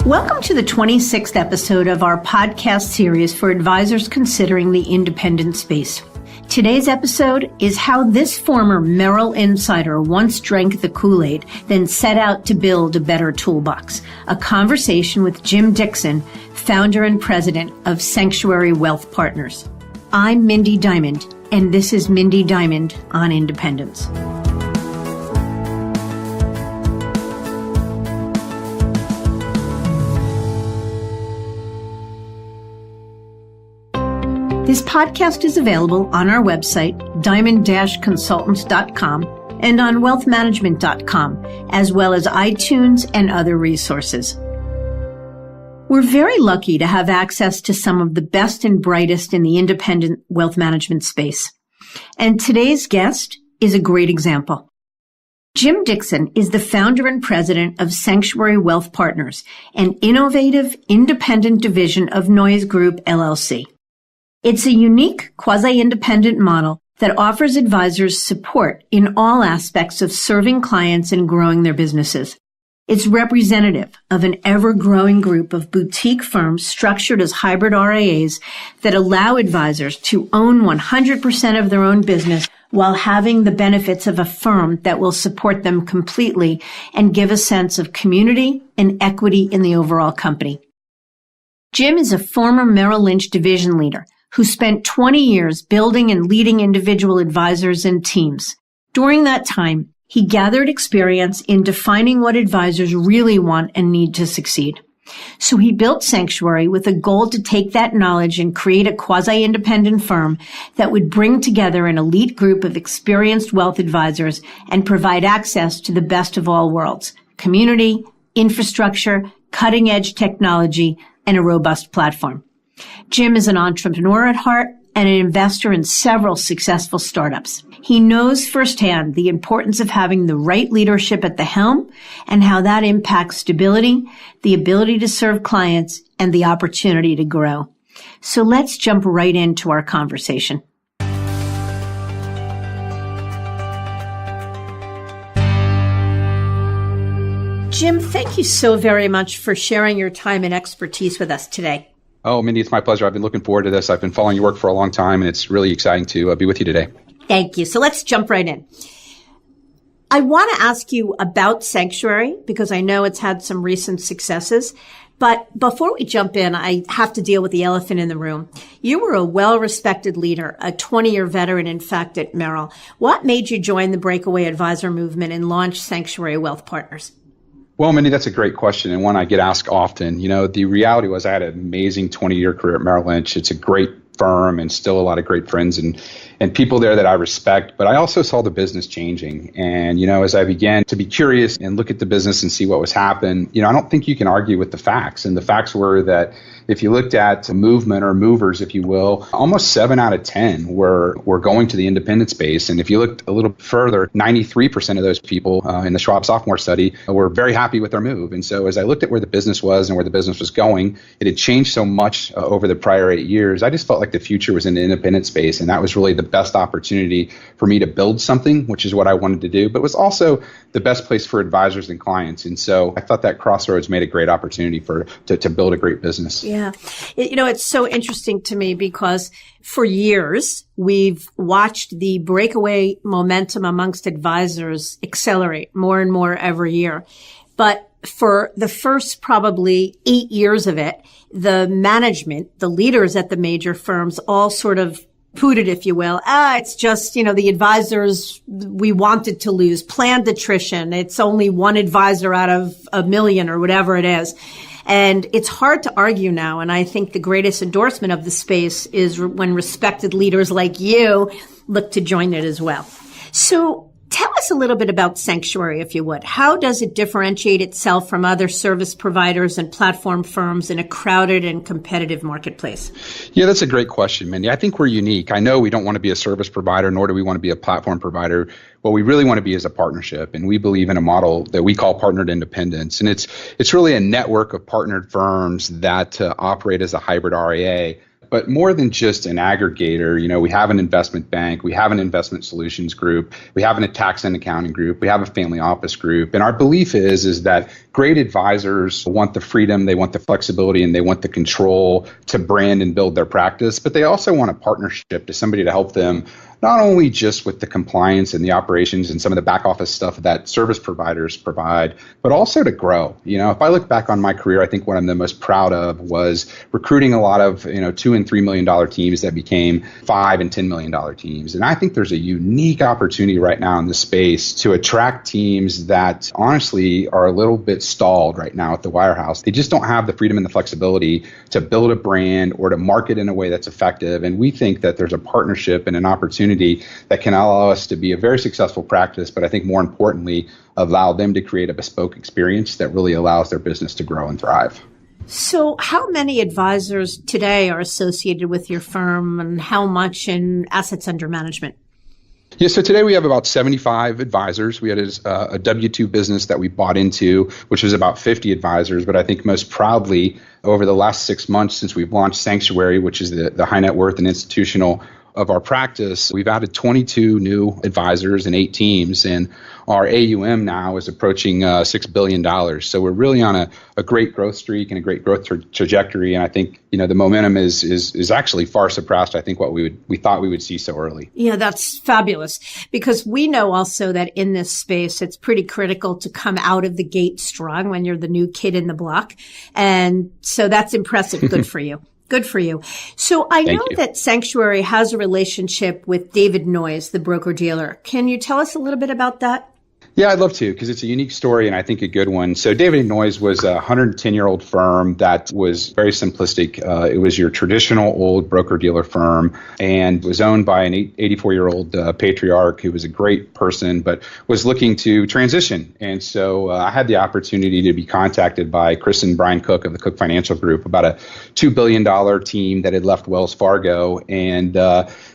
Welcome to the 26th episode of our podcast series for advisors considering the independent space. Today's episode is how this former Merrill insider once drank the Kool-Aid, then set out to build a better toolbox. A conversation with Jim Dickson, founder and president of Sanctuary Wealth Partners. I'm Mindy Diamond, and this is Mindy Diamond on Independence. This podcast is available on our website, diamond-consultants.com, and on wealthmanagement.com, as well as iTunes and other resources. We're very lucky to have access to some of the best and brightest in the independent wealth management space. And today's guest is a great example. Jim Dickson is the founder and president of Sanctuary Wealth Partners, an innovative, independent division of Noyes Group LLC. It's a unique, quasi-independent model that offers advisors support in all aspects of serving clients and growing their businesses. It's representative of an ever-growing group of boutique firms structured as hybrid RIAs that allow advisors to own 100% of their own business while having the benefits of a firm that will support them completely and give a sense of community and equity in the overall company. Jim is a former Merrill Lynch division leader who spent 20 years building and leading individual advisors and teams. During that time, he gathered experience in defining what advisors really want and need to succeed. So he built Sanctuary with a goal to take that knowledge and create a quasi-independent firm that would bring together an elite group of experienced wealth advisors and provide access to the best of all worlds: community, infrastructure, cutting-edge technology, and a robust platform. Jim is an entrepreneur at heart and an investor in several successful startups. He knows firsthand the importance of having the right leadership at the helm and how that impacts stability, the ability to serve clients, and the opportunity to grow. So let's jump right into our conversation. Jim, thank you so very much for sharing your time and expertise with us today. Oh, Mindy, it's my pleasure. I've been looking forward to this. I've been following your work for a long time, and it's really exciting to be with you today. Thank you. So let's jump right in. I want to ask you about Sanctuary because I know it's had some recent successes. But before we jump in, I have to deal with the elephant in the room. You were a well-respected leader, a 20-year veteran, in fact, at Merrill. What made you join the breakaway advisor movement and launch Sanctuary Wealth Partners? Well, Mindy, that's a great question, and one I get asked often. You know, the reality was I had an amazing 20-year career at Merrill Lynch. It's a great firm and still a lot of great friends and people there that I respect. But I also saw the business changing. And, you know, as I began to be curious and look at the business and see what was happening, you know, I don't think you can argue with the facts. And the facts were that if you looked at the movement or movers, if you will, almost 7 out of 10 were going to the independent space. And if you looked a little further, 93% of those people in the Schwab sophomore study were very happy with their move. And so as I looked at where the business was and where the business was going, it had changed so much over the prior 8 years. I just felt like the future was in the independent space. And that was really the best opportunity for me to build something, which is what I wanted to do, but was also the best place for advisors and clients. And so I thought that crossroads made a great opportunity to build a great business. Yeah. You know, it's so interesting to me because for years, we've watched the breakaway momentum amongst advisors accelerate more and more every year. But for the first probably 8 years of it, the management, the leaders at the major firms all sort of pooted, if you will. It's just, you know, the advisors we wanted to lose, planned attrition. It's only one advisor out of a million or whatever it is. And it's hard to argue now. And I think the greatest endorsement of the space is when respected leaders like you look to join it as well. So tell us a little bit about Sanctuary, if you would. How does it differentiate itself from other service providers and platform firms in a crowded and competitive marketplace? Yeah, that's a great question, Mindy. I think we're unique. I know we don't want to be a service provider, nor do we want to be a platform provider. What we really want to be is a partnership, and we believe in a model that we call partnered independence. And it's really a network of partnered firms that operate as a hybrid RIA But more than just an aggregator, we have an investment bank, we have an investment solutions group, we have a tax and accounting group, we have a family office group. And our belief is that great advisors want the freedom, they want the flexibility, and they want the control to brand and build their practice. But they also want a partnership to somebody to help them not only just with the compliance and the operations and some of the back office stuff that service providers provide, but also to grow. If I look back on my career, I think what I'm the most proud of was recruiting a lot of, $2 and $3 million teams that became $5 and $10 million teams. And I think there's a unique opportunity right now in this space to attract teams that honestly are a little bit stalled right now at the wirehouse. They just don't have the freedom and the flexibility to build a brand or to market in a way that's effective. And we think that there's a partnership and an opportunity that can allow us to be a very successful practice, but I think more importantly, allow them to create a bespoke experience that really allows their business to grow and thrive. So how many advisors today are associated with your firm, and how much in assets under management? Yeah, so today we have about 75 advisors. We had a W-2 business that we bought into, which was about 50 advisors. But I think most proudly, over the last 6 months since we've launched Sanctuary, which is the high net worth and institutional of our practice, we've added 22 new advisors and 8 teams, and our AUM now is approaching $6 billion. So we're really on a great growth streak and a great growth trajectory. And I think the momentum is actually far surpassed, I think, what we thought we would see so early. Yeah, that's fabulous, because we know also that in this space, it's pretty critical to come out of the gate strong when you're the new kid in the block. And so that's impressive. Good for you. Good for you. So I know that Sanctuary has a relationship with David Noyes, the broker-dealer. Can you tell us a little bit about that? Yeah, I'd love to, because it's a unique story and I think a good one. So David Noyes was a 110-year-old firm that was very simplistic. It was your traditional old broker-dealer firm and was owned by an 84-year-old patriarch who was a great person but was looking to transition. And so I had the opportunity to be contacted by Chris and Brian Cook of the Cook Financial Group about a $2 billion team that had left Wells Fargo. And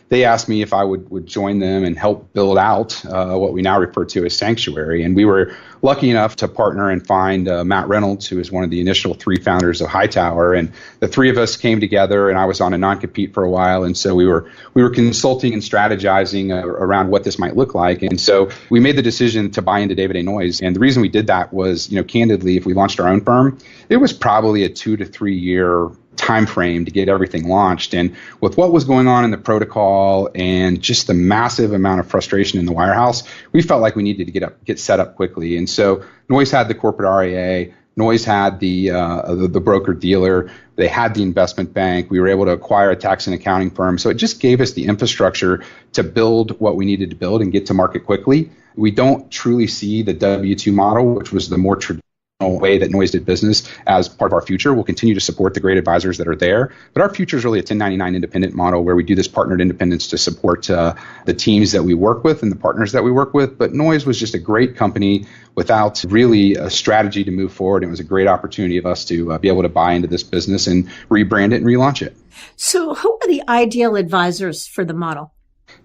they asked me if I would join them and help build out what we now refer to as Sanctuary. And we were lucky enough to partner and find Matt Reynolds, who is one of the initial 3 founders of Hightower. And the 3 of us came together, and I was on a non-compete for a while. And so we were consulting and strategizing around what this might look like. And so we made the decision to buy into David Noyes. And the reason we did that was, candidly, if we launched our own firm, it was probably a 2 to 3 year time frame to get everything launched. And with what was going on in the protocol and just the massive amount of frustration in the wirehouse, we felt like we needed to get set up quickly. And so Noyes had the corporate RIA, Noyes had the broker dealer, they had the investment bank. We were able to acquire a tax and accounting firm. So it just gave us the infrastructure to build what we needed to build and get to market quickly. We don't truly see the W-2 model, which was the more traditional way that Noyes did business, as part of our future. We'll continue to support the great advisors that are there, but our future is really a 1099 independent model where we do this partnered independence to support the teams that we work with and the partners that we work with. But Noyes was just a great company without really a strategy to move forward. It was a great opportunity of us to be able to buy into this business and rebrand it and relaunch it. So who are the ideal advisors for the model?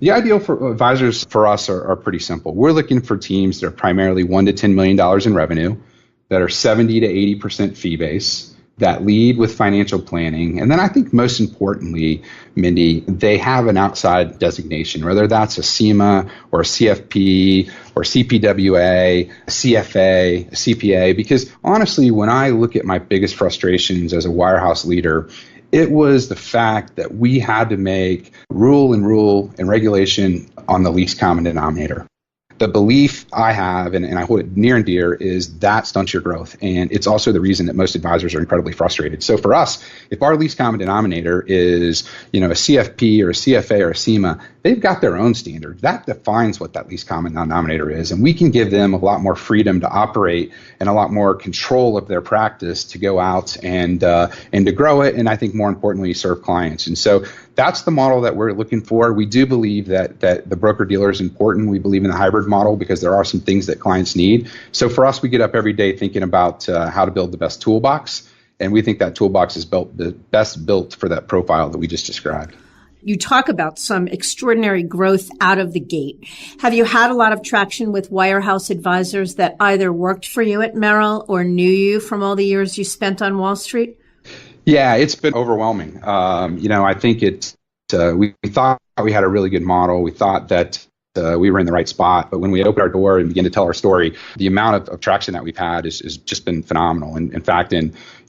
The ideal for advisors for us are pretty simple. We're looking for teams that are primarily $1 to $10 million in revenue, that are 70 to 80% fee-based, that lead with financial planning. And then I think most importantly, Mindy, they have an outside designation, whether that's a CIMA or a CFP or CPWA, a CFA, a CPA, because honestly, when I look at my biggest frustrations as a wirehouse leader, it was the fact that we had to make rule and regulation on the least common denominator. The belief I have, and I hold it near and dear, is that stunts your growth. And it's also the reason that most advisors are incredibly frustrated. So for us, if our least common denominator is, a CFP or a CFA or a CIMA, they've got their own standard. That defines what that least common denominator is. And we can give them a lot more freedom to operate and a lot more control of their practice to go out and to grow it. And I think more importantly, serve clients. And so that's the model that we're looking for. We do believe that the broker-dealer is important. We believe in the hybrid model because there are some things that clients need. So for us, we get up every day thinking about how to build the best toolbox. And we think that toolbox is best built for that profile that we just described. You talk about some extraordinary growth out of the gate. Have you had a lot of traction with wirehouse advisors that either worked for you at Merrill or knew you from all the years you spent on Wall Street? Yeah, it's been overwhelming. I think we thought we had a really good model. We thought that we were in the right spot. But when we opened our door and began to tell our story, the amount of traction that we've had is just been phenomenal. And in fact,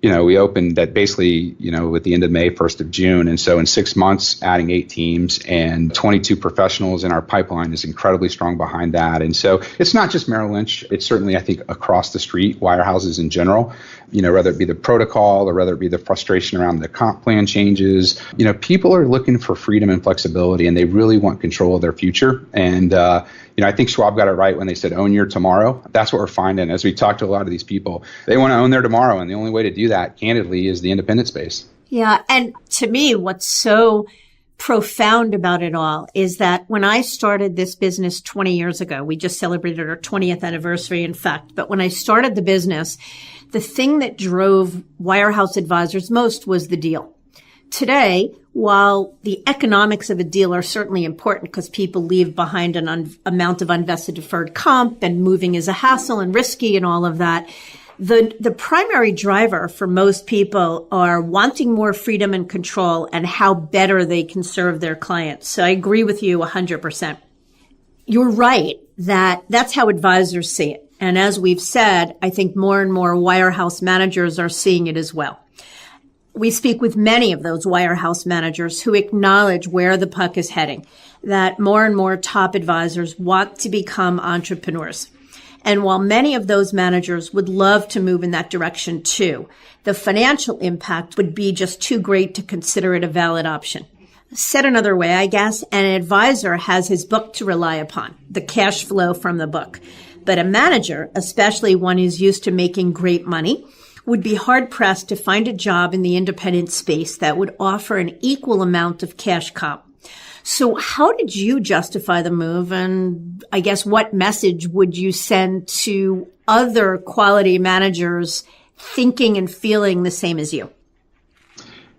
we opened at basically, at the end of May, 1st of June. And so in 6 months, adding 8 teams and 22 professionals in our pipeline is incredibly strong behind that. And so it's not just Merrill Lynch. It's certainly, I think, across the street, wirehouses in general, whether it be the protocol or whether it be the frustration around the comp plan changes. People are looking for freedom and flexibility, and they really want control of their future. And, I think Schwab got it right when they said, own your tomorrow. That's what we're finding as we talk to a lot of these people. They want to own their tomorrow. And the only way to do that, candidly, is the independent space. Yeah. And to me, what's so profound about it all is that when I started this business 20 years ago, we just celebrated our 20th anniversary, in fact. But when I started the business, the thing that drove wirehouse advisors most was the deal. Today, while the economics of a deal are certainly important because people leave behind an amount of unvested deferred comp and moving is a hassle and risky and all of that, the primary driver for most people are wanting more freedom and control and how better they can serve their clients. So I agree with you 100%. You're right that that's how advisors see it. And as we've said, I think more and more wirehouse managers are seeing it as well. We speak with many of those wirehouse managers who acknowledge where the puck is heading, that more and more top advisors want to become entrepreneurs. And while many of those managers would love to move in that direction too, the financial impact would be just too great to consider it a valid option. Said another way, I guess, an advisor has his book to rely upon, the cash flow from the book. But a manager, especially one who's used to making great money, would be hard-pressed to find a job in the independent space that would offer an equal amount of cash comp. So how did you justify the move? And I guess what message would you send to other quality managers thinking and feeling the same as you?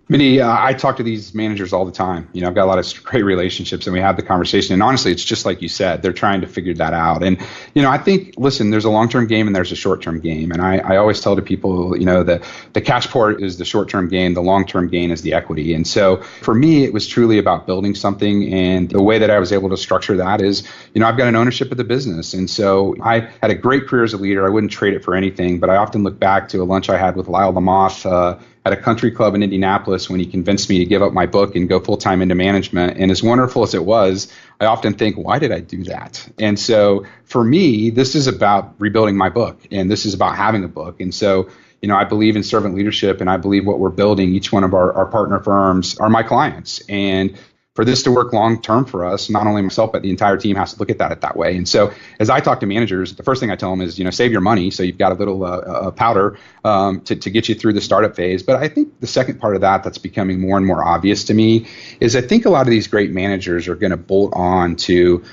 Mindy, I talk to these managers all the time. I've got a lot of great relationships, and we have the conversation. And honestly, it's just like you said, they're trying to figure that out. And, I think, listen, there's a long-term game and there's a short-term game. And I always tell to people, that the cash port is the short-term gain, the long-term gain is the equity. And so for me, it was truly about building something. And the way that I was able to structure that is, I've got an ownership of the business. And so I had a great career as a leader. I wouldn't trade it for anything. But I often look back to a lunch I had with Lyle Lamoth, at a country club in Indianapolis when he convinced me to give up my book and go full-time into management. And as wonderful as it was, I often think, why did I do that? And so for me, this is about rebuilding my book, and this is about having a book. And so, I believe in servant leadership, and I believe what we're building, each one of our partner firms are my clients. And for this to work long-term for us, not only myself, but the entire team has to look at that way. And so as I talk to managers, the first thing I tell them is, save your money so you've got a little powder to get you through the startup phase. But I think the second part of that's becoming more and more obvious to me is I think a lot of these great managers are going to bolt on to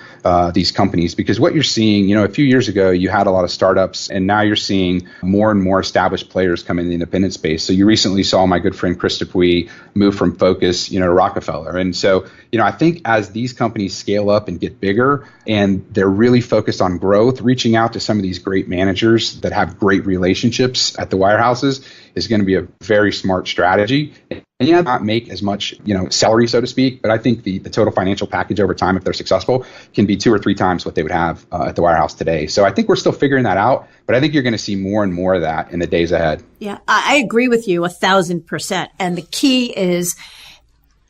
these companies, because what you're seeing, a few years ago, you had a lot of startups, and now you're seeing more and more established players come in the independent space. So you recently saw my good friend Chris Dupuis move from Focus, to Rockefeller. And so, I think as these companies scale up and get bigger and they're really focused on growth, reaching out to some of these great managers that have great relationships at the wirehouses is going to be a very smart strategy. And not make as much, salary, so to speak, but I think the total financial package over time, if they're successful, can be 2 or 3 times what they would have at the wirehouse today. So I think we're still figuring that out, but I think you're going to see more and more of that in the days ahead. Yeah, I agree with you 1,000%. And the key is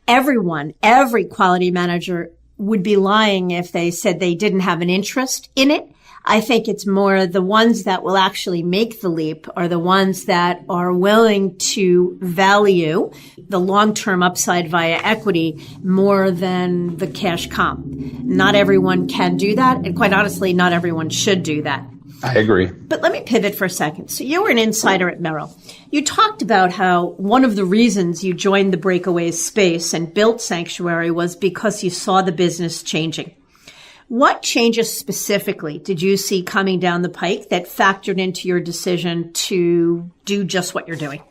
every quality manager would be lying if they said they didn't have an interest in it. I think it's more the ones that will actually make the leap are the ones that are willing to value the long-term upside via equity more than the cash comp. Not everyone can do that. And quite honestly, not everyone should do that. I agree. But let me pivot for a second. So you were an insider at Merrill. You talked about how one of the reasons you joined the breakaway space and built Sanctuary was because you saw the business changing. What changes specifically did you see coming down the pike that factored into your decision to do just what you're doing?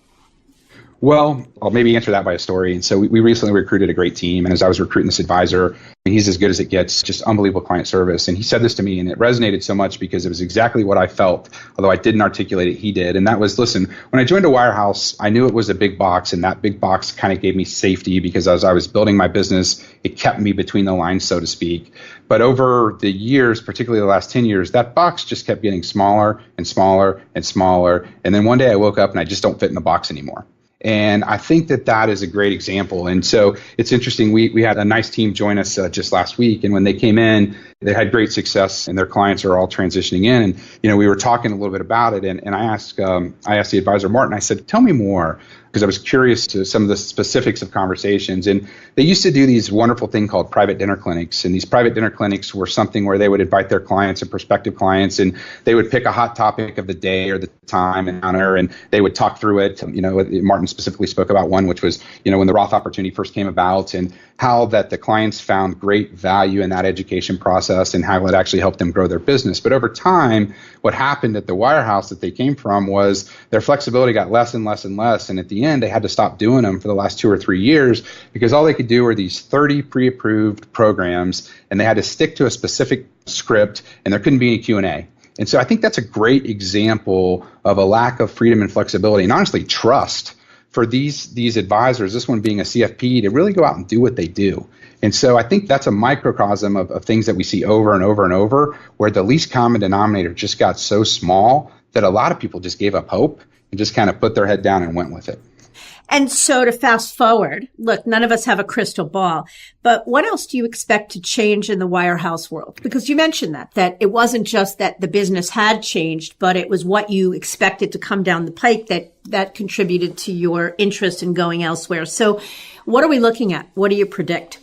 Well, I'll maybe answer that by a story. And so we recently recruited a great team. And as I was recruiting this advisor, he's as good as it gets, just unbelievable client service. And he said this to me, and it resonated so much because it was exactly what I felt, although I didn't articulate it, he did. And that was, listen, when I joined a wirehouse, I knew it was a big box, and that big box kind of gave me safety because as I was building my business, it kept me between the lines, so to speak. But over the years, particularly the last 10 years, that box just kept getting smaller and smaller and smaller. And then one day I woke up and I just don't fit in the box anymore. And I think that is a great example. And so it's interesting. We had a nice team join us just last week. And when they came in, they had great success and their clients are all transitioning in. And, we were talking a little bit about it. And I asked the advisor, Martin, I said, tell me more, because I was curious to some of the specifics of conversations. And they used to do these wonderful thing called private dinner clinics. And these private dinner clinics were something where they would invite their clients and prospective clients, and they would pick a hot topic of the day or the time and honor, and they would talk through it. Martin specifically spoke about one, which was, when the Roth opportunity first came about, and how that the clients found great value in that education process and how it actually helped them grow their business. But over time, what happened at the wirehouse that they came from was their flexibility got less and less and less. And at the end, they had to stop doing them for the last 2 or 3 years because all they could do were these 30 pre-approved programs, and they had to stick to a specific script, and there couldn't be any Q&A. And so I think that's a great example of a lack of freedom and flexibility, and honestly, trust for these advisors, this one being a CFP, to really go out and do what they do. And so I think that's a microcosm of things that we see over and over and over, where the least common denominator just got so small that a lot of people just gave up hope and just kind of put their head down and went with it. And so to fast forward, look, none of us have a crystal ball, but what else do you expect to change in the wirehouse world? Because you mentioned that it wasn't just that the business had changed, but it was what you expected to come down the pike that contributed to your interest in going elsewhere. So what are we looking at? What do you predict?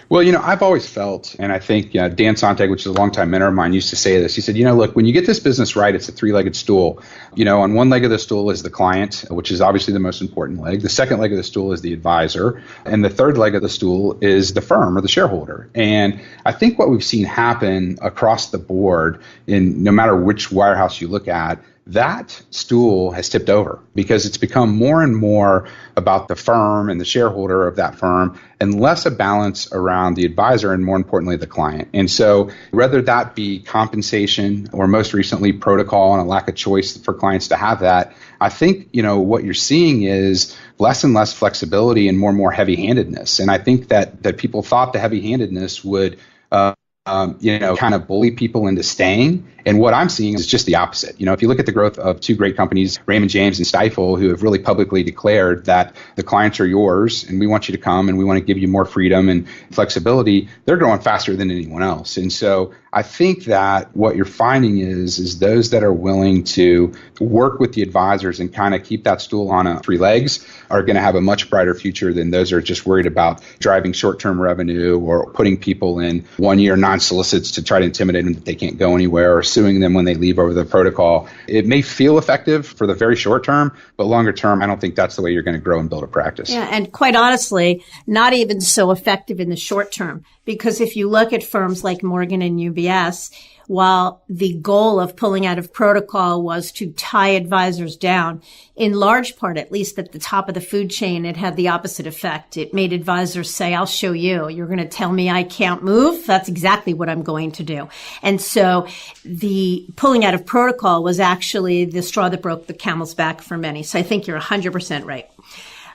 Well, I've always felt, and I think Dan Sontag, which is a longtime mentor of mine, used to say this. He said, look, when you get this business right, it's a three-legged stool. On one leg of the stool is the client, which is obviously the most important leg. The second leg of the stool is the advisor. And the third leg of the stool is the firm or the shareholder. And I think what we've seen happen across the board, in no matter which wirehouse you look at, that stool has tipped over because it's become more and more about the firm and the shareholder of that firm and less a balance around the advisor and, more importantly, the client. And so whether that be compensation or most recently protocol and a lack of choice for clients to have that, I think, what you're seeing is less and less flexibility and more heavy-handedness. And I think that people thought the heavy-handedness would kind of bully people into staying. And what I'm seeing is just the opposite. If you look at the growth of two great companies, Raymond James and Stifel, who have really publicly declared that the clients are yours and we want you to come and we want to give you more freedom and flexibility, they're growing faster than anyone else. And so I think that what you're finding is those that are willing to work with the advisors and kind of keep that stool on three legs are going to have a much brighter future than those who are just worried about driving short-term revenue or putting people in one-year non-solicits to try to intimidate them that they can't go anywhere, or suing them when they leave over the protocol. It may feel effective for the very short term, but longer term, I don't think that's the way you're going to grow and build a practice. Yeah, and quite honestly, not even so effective in the short term. Because if you look at firms like Morgan and UBS, while the goal of pulling out of protocol was to tie advisors down, in large part, at least at the top of the food chain, it had the opposite effect. It made advisors say, I'll show you. You're going to tell me I can't move? That's exactly what I'm going to do. And so the pulling out of protocol was actually the straw that broke the camel's back for many. So I think you're 100% right.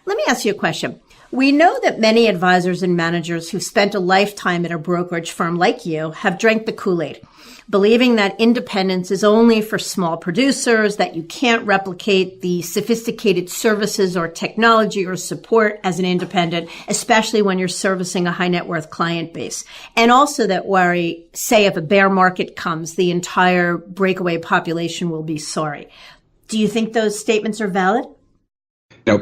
Let me ask you a question. We know that many advisors and managers who've spent a lifetime at a brokerage firm like you have drank the Kool-Aid, believing that independence is only for small producers, that you can't replicate the sophisticated services or technology or support as an independent, especially when you're servicing a high net worth client base. And also that worry, say if a bear market comes, the entire breakaway population will be sorry. Do you think those statements are valid?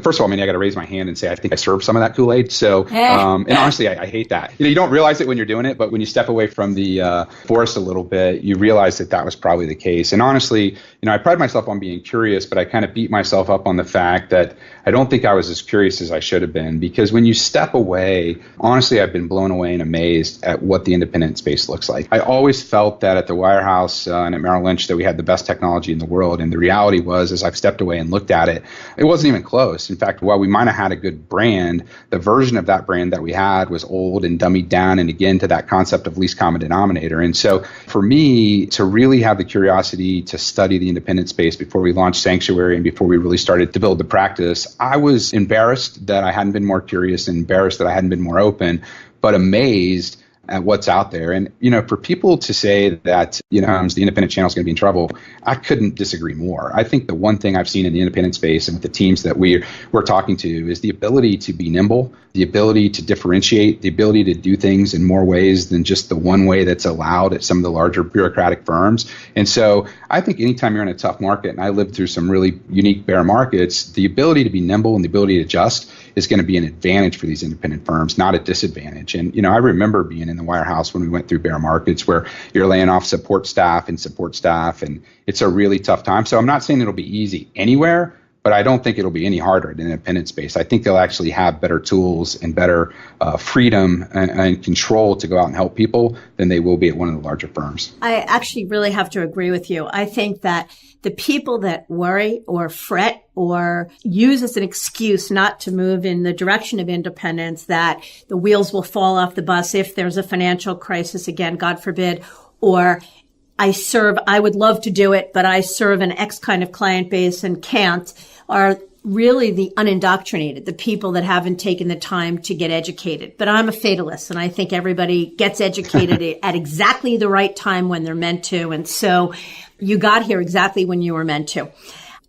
First of all, I got to raise my hand and say I think I served some of that Kool-Aid. So, and honestly, I hate that. You don't realize it when you're doing it, but when you step away from the forest a little bit, you realize that was probably the case. And honestly, I pride myself on being curious, but I kind of beat myself up on the fact that I don't think I was as curious as I should have been, because when you step away, honestly, I've been blown away and amazed at what the independent space looks like. I always felt that at the wirehouse and at Merrill Lynch that we had the best technology in the world. And the reality was, as I've stepped away and looked at it, it wasn't even close. close. In fact, while we might have had a good brand, the version of that brand that we had was old and dummied down, and again, to that concept of least common denominator. And so for me to really have the curiosity to study the independent space before we launched Sanctuary and before we really started to build the practice, I was embarrassed that I hadn't been more curious and embarrassed that I hadn't been more open, but amazed at what's out there. And, for people to say that, the independent channel is going to be in trouble, I couldn't disagree more. I think the one thing I've seen in the independent space and with the teams that we're talking to is the ability to be nimble, the ability to differentiate, the ability to do things in more ways than just the one way that's allowed at some of the larger bureaucratic firms. And so I think anytime you're in a tough market, and I lived through some really unique bear markets, the ability to be nimble and the ability to adjust is going to be an advantage for these independent firms, not a disadvantage. And, I remember being in the wirehouse when we went through bear markets where you're laying off support staff, and it's a really tough time. So I'm not saying it'll be easy anywhere, but I don't think it'll be any harder in the independent space. I think they'll actually have better tools and better freedom and control to go out and help people than they will be at one of the larger firms. I actually really have to agree with you. I think that the people that worry or fret or use as an excuse not to move in the direction of independence, that the wheels will fall off the bus if there's a financial crisis again, God forbid, or I would love to do it, but I serve an X kind of client base and can't, are really the unindoctrinated, the people that haven't taken the time to get educated. But I'm a fatalist, and I think everybody gets educated at exactly the right time when they're meant to. And so you got here exactly when you were meant to.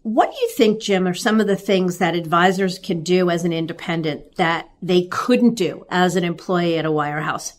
What do you think, Jim, are some of the things that advisors can do as an independent that they couldn't do as an employee at a wirehouse?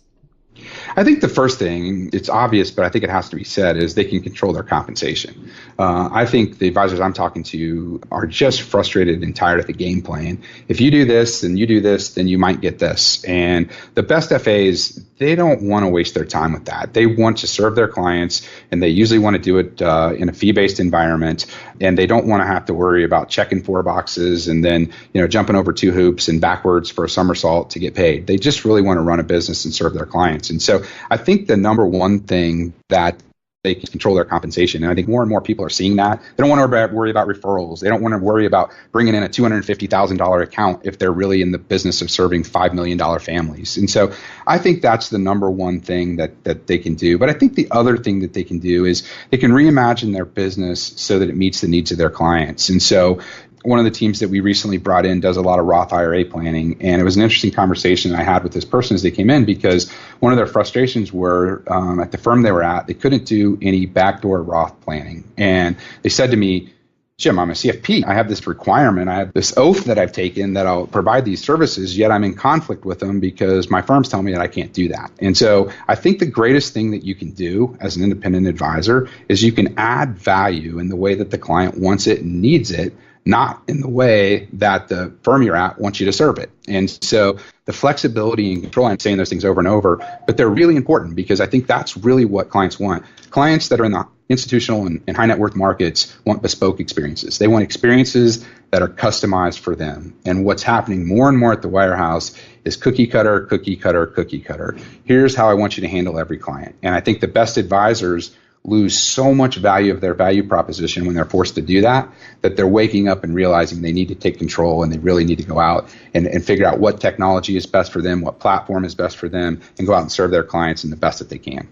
I think the first thing, it's obvious, but I think it has to be said, is they can control their compensation. I think the advisors I'm talking to are just frustrated and tired of the game plan. If you do this and you do this, then you might get this. And the best FAs, they don't want to waste their time with that. They want to serve their clients, and they usually want to do it in a fee-based environment. And they don't want to have to worry about checking 4 boxes and then jumping over 2 hoops and backwards for a somersault to get paid. They just really want to run a business and serve their clients. And so I think the number one thing that they can control their compensation. And I think more and more people are seeing that. They don't want to worry about referrals. They don't want to worry about bringing in a $250,000 account if they're really in the business of serving $5 million families. And so I think that's the number one thing that they can do. But I think the other thing that they can do is they can reimagine their business so that it meets the needs of their clients. And so one of the teams that we recently brought in does a lot of Roth IRA planning. And it was an interesting conversation I had with this person as they came in, because one of their frustrations were at the firm they were at, they couldn't do any backdoor Roth planning. And they said to me, Jim, I'm a CFP. I have this requirement. I have this oath that I've taken that I'll provide these services, yet I'm in conflict with them because my firms tell me that I can't do that. And so I think the greatest thing that you can do as an independent advisor is you can add value in the way that the client wants it and needs it, not in the way that the firm you're at wants you to serve it. And so the flexibility and control, I'm saying those things over and over, but they're really important because I think that's really what clients want. Clients that are in the institutional and high net worth markets want bespoke experiences. They want experiences that are customized for them. And what's happening more and more at the wirehouse is cookie cutter, cookie cutter, cookie cutter. Here's how I want you to handle every client. And I think the best advisors lose so much value of their value proposition when they're forced to do that, that they're waking up and realizing they need to take control and they really need to go out and figure out what technology is best for them, what platform is best for them, and go out and serve their clients in the best that they can.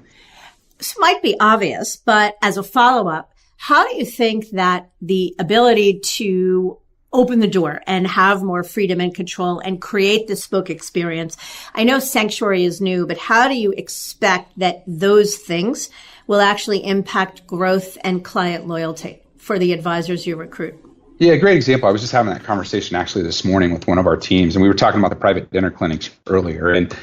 This might be obvious, but as a follow-up, how do you think that the ability to open the door and have more freedom and control and create this bespoke experience? I know Sanctuary is new, but how do you expect that those things will actually impact growth and client loyalty for the advisors you recruit? Yeah, great example. I was just having that conversation actually this morning with one of our teams, and we were talking about the private dinner clinics earlier. And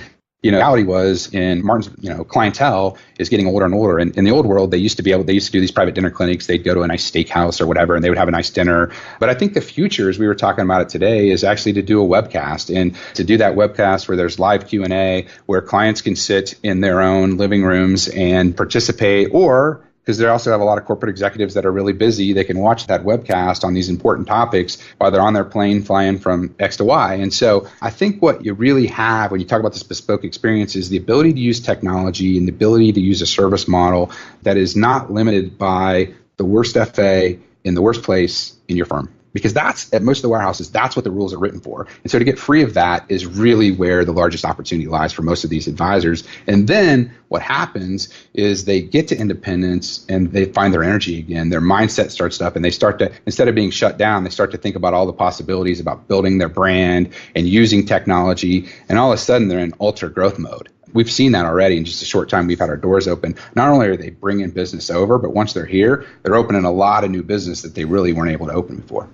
the reality was, in Martin's, clientele is getting older and older. And in the old world, they used to do these private dinner clinics. They'd go to a nice steakhouse or whatever, and they would have a nice dinner. But I think the future, as we were talking about it today, is actually to do a webcast, and to do that webcast where there's live Q&A, where clients can sit in their own living rooms and participate, or because they also have a lot of corporate executives that are really busy, they can watch that webcast on these important topics while they're on their plane flying from X to Y. And so I think what you really have when you talk about this bespoke experience is the ability to use technology and the ability to use a service model that is not limited by the worst FA in the worst place in your firm. because that's at most of the warehouses, that's what the rules are written for. And so to get free of that is really where the largest opportunity lies for most of these advisors. And then what happens is they get to independence and they find their energy again. Their mindset starts up and they start to, instead of being shut down, they start to think about all the possibilities about building their brand and using technology. And all of a sudden they're in ultra growth mode. We've seen that already in just a short time. We've had our doors open. Not only are they bringing business over, but once they're here, they're opening a lot of new business that they really weren't able to open before.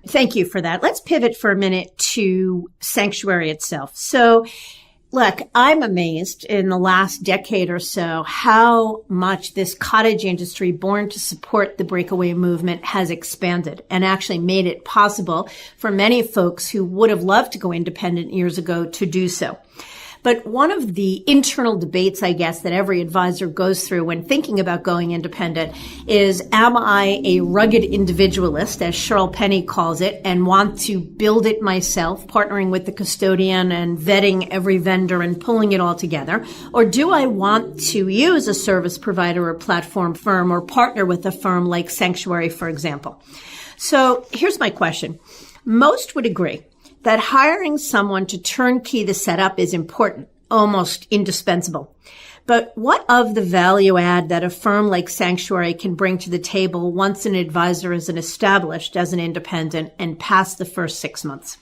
Thank you for that. Let's pivot for a minute to Sanctuary itself. So, look, I'm amazed in the last decade or so how much this cottage industry born to support the breakaway movement has expanded and actually made it possible for many folks who would have loved to go independent years ago to do so. But one of the internal debates, I guess, that every advisor goes through when thinking about going independent is, am I a rugged individualist, as Cheryl Penny calls it, and want to build it myself, partnering with the custodian and vetting every vendor and pulling it all together? Or do I want to use a service provider or platform firm or partner with a firm like Sanctuary, for example? So here's my question. Most would agree that hiring someone to turnkey the setup is important, almost indispensable. But what of the value add that a firm like Sanctuary can bring to the table once an advisor is established as an independent and past the first 6 months?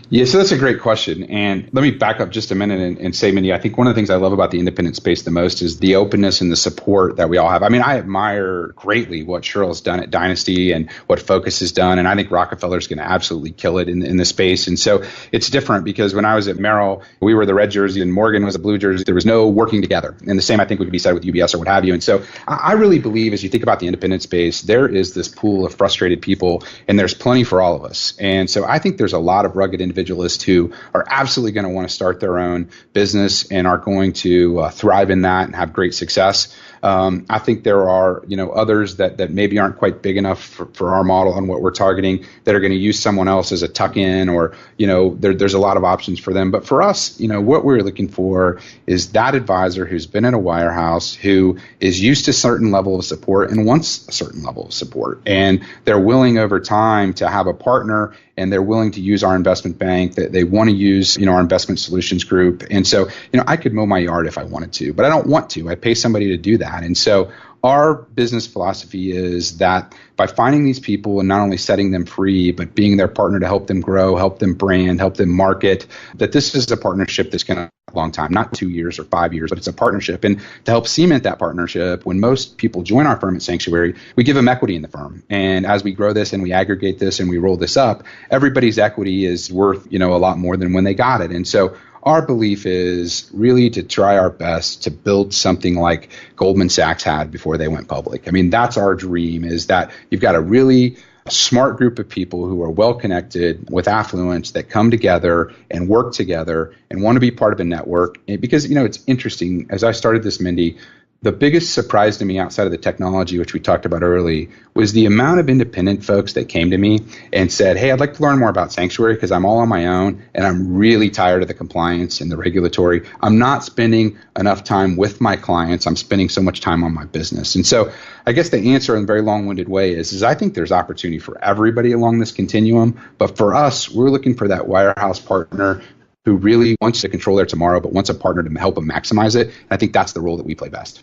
Yeah, so that's a great question. And let me back up just a minute and say, Mindy, I think one of the things I love about the independent space the most is the openness and the support that we all have. I mean, I admire greatly what Cheryl's done at Dynasty and what Focus has done. And I think Rockefeller's going to absolutely kill it in the space. And so it's different because when I was at Merrill, we were the red jersey and Morgan was a blue jersey. There was no working together. And the same, I think, would be said with UBS or what have you. And so I really believe as you think about the independent space, there is this pool of frustrated people and there's plenty for all of us. And so I think there's a lot of rugged individualists who are absolutely going to want to start their own business and are going to thrive in that and have great success. I think there are, others that maybe aren't quite big enough for our model and what we're targeting that are going to use someone else as a tuck-in or, there's a lot of options for them. But for us, what we're looking for is that advisor who's been in a wirehouse, who is used to a certain level of support and wants a certain level of support. And they're willing over time to have a partner and they're willing to use our investment bank, that they want to use, our investment solutions group. And so, I could mow my yard if I wanted to, but I don't want to. I pay somebody to do that. And so our business philosophy is that by finding these people and not only setting them free, but being their partner to help them grow, help them brand, help them market, that this is a partnership that's going to a long time, not 2 years or 5 years, but it's a partnership. And to help cement that partnership, when most people join our firm at Sanctuary, we give them equity in the firm. And as we grow this and we aggregate this and we roll this up, everybody's equity is worth, a lot more than when they got it. And so our belief is really to try our best to build something like Goldman Sachs had before they went public. I mean, that's our dream, is that you've got a really smart group of people who are well connected with affluence that come together and work together and want to be part of a network. And because, it's interesting, as I started this, Mindy, the biggest surprise to me outside of the technology, which we talked about early, was the amount of independent folks that came to me and said, hey, I'd like to learn more about Sanctuary because I'm all on my own and I'm really tired of the compliance and the regulatory. I'm not spending enough time with my clients. I'm spending so much time on my business. And so I guess the answer in a very long-winded way is I think there's opportunity for everybody along this continuum. But for us, we're looking for that wirehouse partner who really wants to control their tomorrow, but wants a partner to help them maximize it. And I think that's the role that we play best.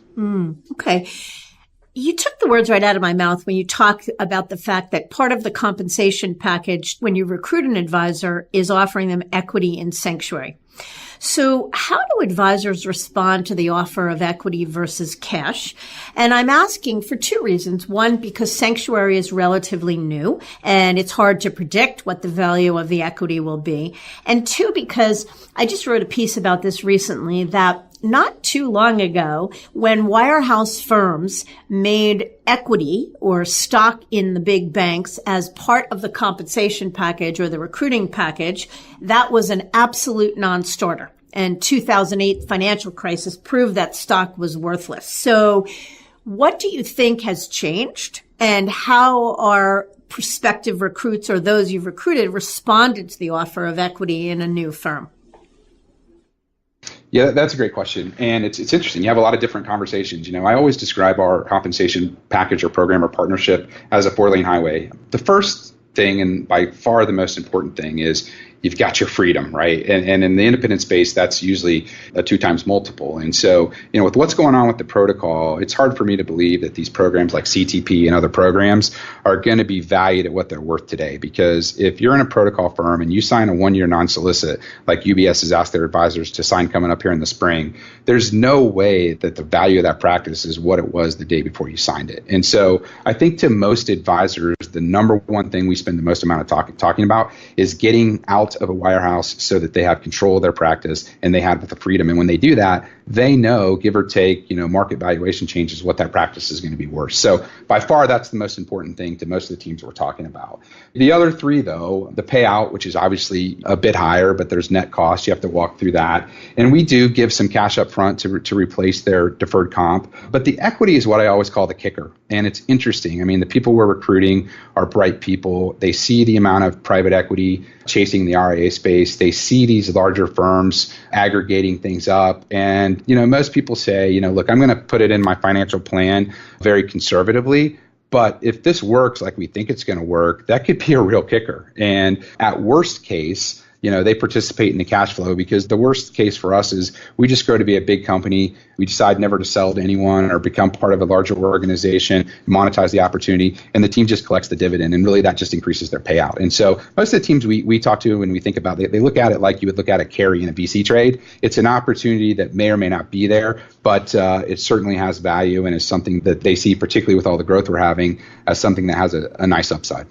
Okay. You took the words right out of my mouth when you talked about the fact that part of the compensation package when you recruit an advisor is offering them equity in Sanctuary. So how do advisors respond to the offer of equity versus cash? And I'm asking for two reasons. One, because Sanctuary is relatively new and it's hard to predict what the value of the equity will be. And two, because I just wrote a piece about this recently that not too long ago, when wirehouse firms made equity or stock in the big banks as part of the compensation package or the recruiting package, that was an absolute non-starter. And 2008 financial crisis proved that stock was worthless. So what do you think has changed, and how are prospective recruits or those you've recruited responded to the offer of equity in a new firm? Yeah, that's a great question. And it's interesting. You have a lot of different conversations. I always describe our compensation package or program or partnership as a 4-lane highway. The first thing, and by far the most important thing, is you've got your freedom, right? And in the independent space, that's usually a 2 times multiple. And so, with what's going on with the protocol, it's hard for me to believe that these programs like CTP and other programs are going to be valued at what they're worth today. Because if you're in a protocol firm and you sign a 1-year non-solicit, like UBS has asked their advisors to sign coming up here in the spring, there's no way that the value of that practice is what it was the day before you signed it. And so I think to most advisors, the number one thing we spend the most amount of talking about is getting out of a wirehouse so that they have control of their practice and they have the freedom. And when they do that, they know, give or take, market valuation changes, what that practice is going to be worth. So by far, that's the most important thing to most of the teams we're talking about. The other 3, though, the payout, which is obviously a bit higher, but there's net cost. You have to walk through that. And we do give some cash up front to replace their deferred comp. But the equity is what I always call the kicker. And it's interesting. I mean, the people we're recruiting are bright people. They see the amount of private equity chasing the RIA space. They see these larger firms aggregating things up. And, most people say, look, I'm going to put it in my financial plan very conservatively. But if this works like we think it's going to work, that could be a real kicker. And at worst case, they participate in the cash flow, because the worst case for us is we just grow to be a big company. We decide never to sell to anyone or become part of a larger organization, monetize the opportunity, and the team just collects the dividend. And really that just increases their payout. And so most of the teams we talk to when we think about it, they look at it like you would look at a carry in a VC trade. It's an opportunity that may or may not be there, but it certainly has value and is something that they see, particularly with all the growth we're having, as something that has a nice upside.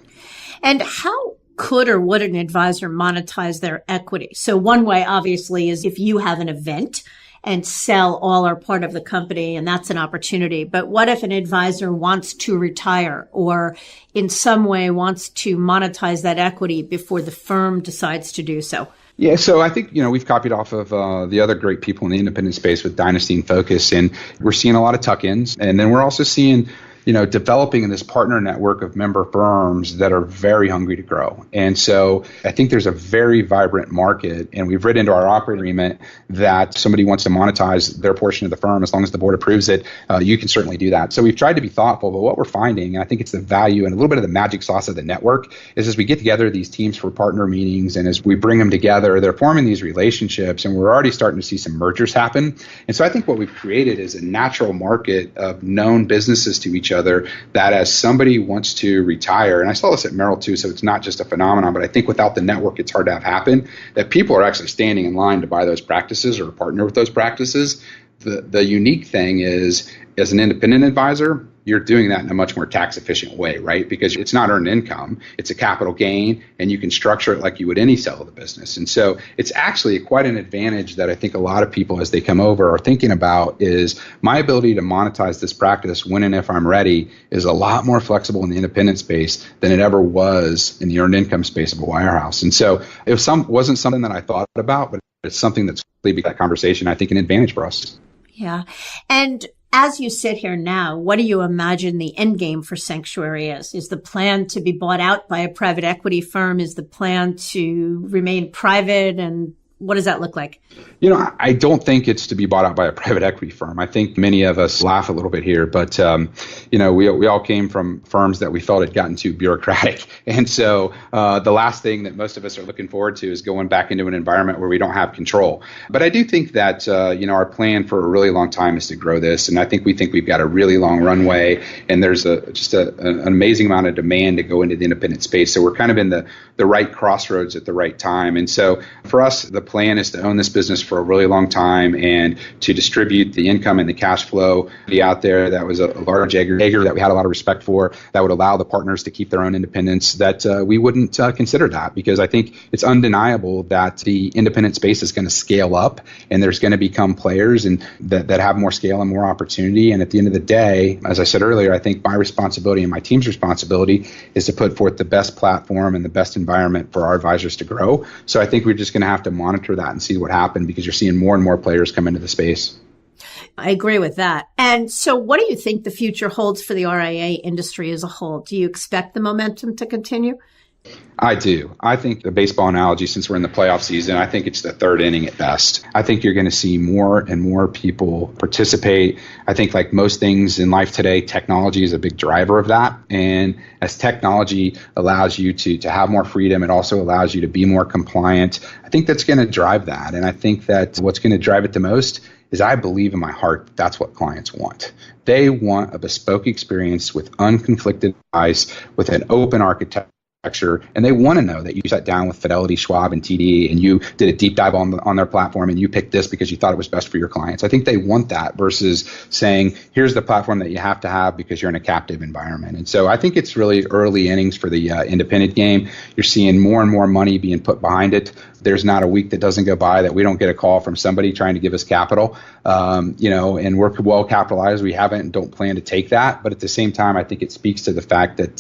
And how could or would an advisor monetize their equity? So one way, obviously, is if you have an event and sell all or part of the company, and that's an opportunity. But what if an advisor wants to retire or in some way wants to monetize that equity before the firm decides to do so? Yeah, so I think, we've copied off of the other great people in the independent space with Dynasty and Focus, and we're seeing a lot of tuck-ins. And then we're also seeing developing in this partner network of member firms that are very hungry to grow. And so I think there's a very vibrant market, and we've written into our operating agreement that somebody wants to monetize their portion of the firm, as long as the board approves it, you can certainly do that. So we've tried to be thoughtful, but what we're finding, and I think it's the value and a little bit of the magic sauce of the network, is as we get together these teams for partner meetings, and as we bring them together, they're forming these relationships, and we're already starting to see some mergers happen. And so I think what we've created is a natural market of known businesses to each other, that as somebody wants to retire, and I saw this at Merrill too, so it's not just a phenomenon, but I think without the network, it's hard to have happen, that people are actually standing in line to buy those practices or partner with those practices. The unique thing is, as an independent advisor, you're doing that in a much more tax efficient way, right? Because it's not earned income, it's a capital gain, and you can structure it like you would any sale of the business. And so it's actually quite an advantage that I think a lot of people, as they come over, are thinking about, is my ability to monetize this practice when and if I'm ready is a lot more flexible in the independent space than it ever was in the earned income space of a wirehouse. And so it wasn't something that I thought about, but it's something that's leading that conversation, I think, an advantage for us. Yeah. And as you sit here now, what do you imagine the end game for Sanctuary is? Is the plan to be bought out by a private equity firm? Is the plan to remain private? And what does that look like? I don't think it's to be bought out by a private equity firm. I think many of us laugh a little bit here, but, we all came from firms that we felt had gotten too bureaucratic. And so the last thing that most of us are looking forward to is going back into an environment where we don't have control. But I do think that, our plan for a really long time is to grow this. And I think we've got a really long runway, and there's an amazing amount of demand to go into the independent space. So we're kind of in the right crossroads at the right time. And so for us, the plan is to own this business for a really long time and to distribute the income and the cash flow, be out there. That was a large aggregator that we had a lot of respect for, that would allow the partners to keep their own independence, that we wouldn't consider that, because I think it's undeniable that the independent space is going to scale up, and there's going to become players and that have more scale and more opportunity. And at the end of the day, as I said earlier, I think my responsibility and my team's responsibility is to put forth the best platform and the best environment for our advisors to grow. So I think we're just going to have to monitor that and see what happens, because you're seeing more and more players come into the space. I agree with that. And so what do you think the future holds for the RIA industry as a whole? Do you expect the momentum to continue? I do. I think the baseball analogy, since we're in the playoff season, I think it's the third inning at best. I think you're going to see more and more people participate. I think like most things in life today, technology is a big driver of that. And as technology allows you to have more freedom, it also allows you to be more compliant. I think that's going to drive that. And I think that what's going to drive it the most is I believe in my heart that's what clients want. They want a bespoke experience with unconflicted advice, with an open architecture. And they want to know that you sat down with Fidelity, Schwab, and TD, and you did a deep dive on their platform, and you picked this because you thought it was best for your clients. I think they want that versus saying, here's the platform that you have to have because you're in a captive environment. And so I think it's really early innings for the independent game. You're seeing more and more money being put behind it. There's not a week that doesn't go by that we don't get a call from somebody trying to give us capital, and we're well capitalized. We haven't and don't plan to take that. But at the same time, I think it speaks to the fact that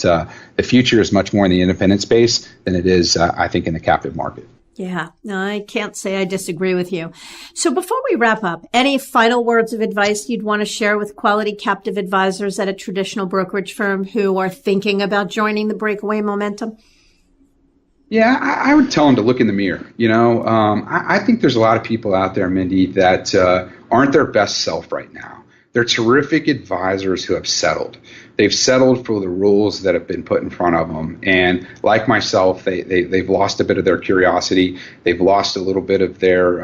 the future is much more in the independent space than it is, I think, in the captive market. Yeah, no, I can't say I disagree with you. So before we wrap up, any final words of advice you'd want to share with quality captive advisors at a traditional brokerage firm who are thinking about joining the breakaway momentum? Yeah, I would tell them to look in the mirror. I think there's a lot of people out there, Mindy, that aren't their best self right now. They're terrific advisors who have settled. They've settled for the rules that have been put in front of them. And like myself, they've lost a bit of their curiosity. They've lost a little bit of their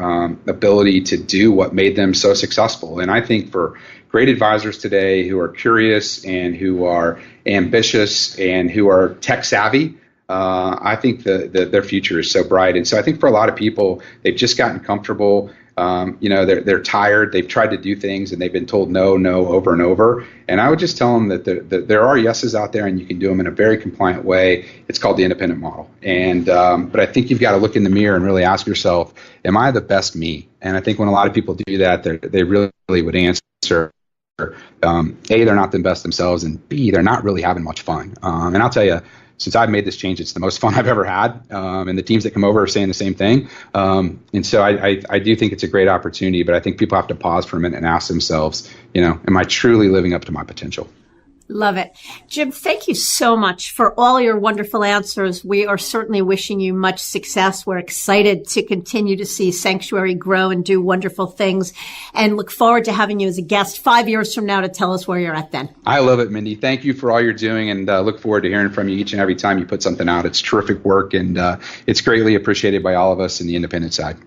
ability to do what made them so successful. And I think for great advisors today who are curious and who are ambitious and who are tech savvy, I think their future is so bright. And so I think for a lot of people, they've just gotten comfortable. They're tired. They've tried to do things and they've been told no over and over. And I would just tell them that there are yeses out there and you can do them in a very compliant way. It's called the independent model. And but I think you've got to look in the mirror and really ask yourself, am I the best me? And I think when a lot of people do that, they really would answer, A, they're not the best themselves, and B, they're not really having much fun. And I'll tell you, since I've made this change, it's the most fun I've ever had. And the teams that come over are saying the same thing. And so I do think it's a great opportunity, but I think people have to pause for a minute and ask themselves, am I truly living up to my potential? Love it. Jim, thank you so much for all your wonderful answers. We are certainly wishing you much success. We're excited to continue to see Sanctuary grow and do wonderful things and look forward to having you as a guest 5 years from now to tell us where you're at then. I love it, Mindy. Thank you for all you're doing and look forward to hearing from you each and every time you put something out. It's terrific work and it's greatly appreciated by all of us in the independent side.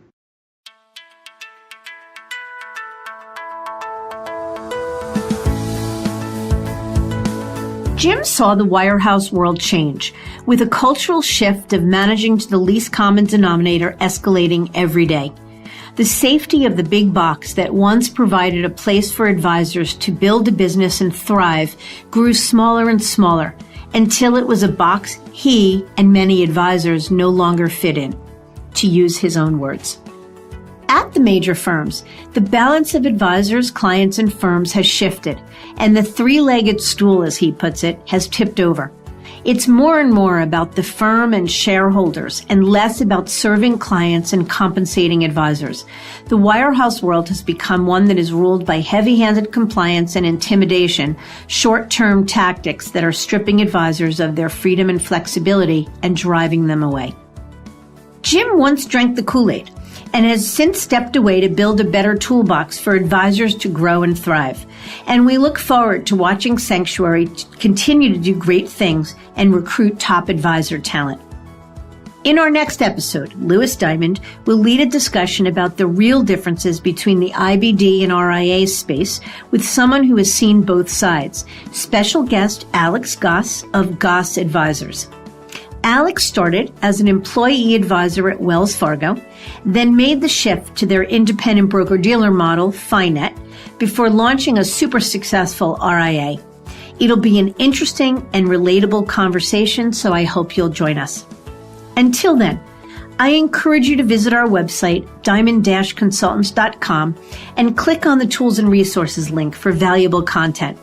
Jim saw the wirehouse world change, with a cultural shift of managing to the least common denominator escalating every day. The safety of the big box that once provided a place for advisors to build a business and thrive grew smaller and smaller until it was a box he and many advisors no longer fit in, to use his own words. At the major firms, the balance of advisors, clients, and firms has shifted, and the three-legged stool, as he puts it, has tipped over. It's more and more about the firm and shareholders, and less about serving clients and compensating advisors. The wirehouse world has become one that is ruled by heavy-handed compliance and intimidation, short-term tactics that are stripping advisors of their freedom and flexibility and driving them away. Jim once drank the Kool-Aid, and has since stepped away to build a better toolbox for advisors to grow and thrive. And we look forward to watching Sanctuary continue to do great things and recruit top advisor talent. In our next episode, Louis Diamond will lead a discussion about the real differences between the IBD and RIA space with someone who has seen both sides, special guest Alex Goss of Goss Advisors. Alex started as an employee advisor at Wells Fargo, then made the shift to their independent broker-dealer model, FiNet, before launching a super successful RIA. It'll be an interesting and relatable conversation, so I hope you'll join us. Until then, I encourage you to visit our website, diamond-consultants.com, and click on the Tools and Resources link for valuable content.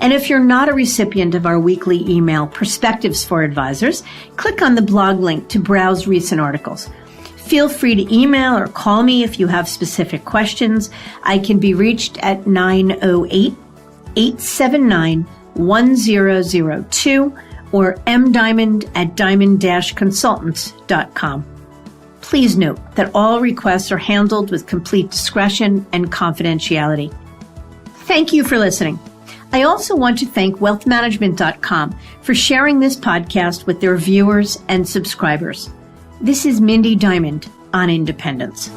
And if you're not a recipient of our weekly email, Perspectives for Advisors, click on the blog link to browse recent articles. Feel free to email or call me if you have specific questions. I can be reached at 908-879-1002 or mdiamond@diamond-consultants.com. Please note that all requests are handled with complete discretion and confidentiality. Thank you for listening. I also want to thank wealthmanagement.com for sharing this podcast with their viewers and subscribers. This is Mindy Diamond on Independence.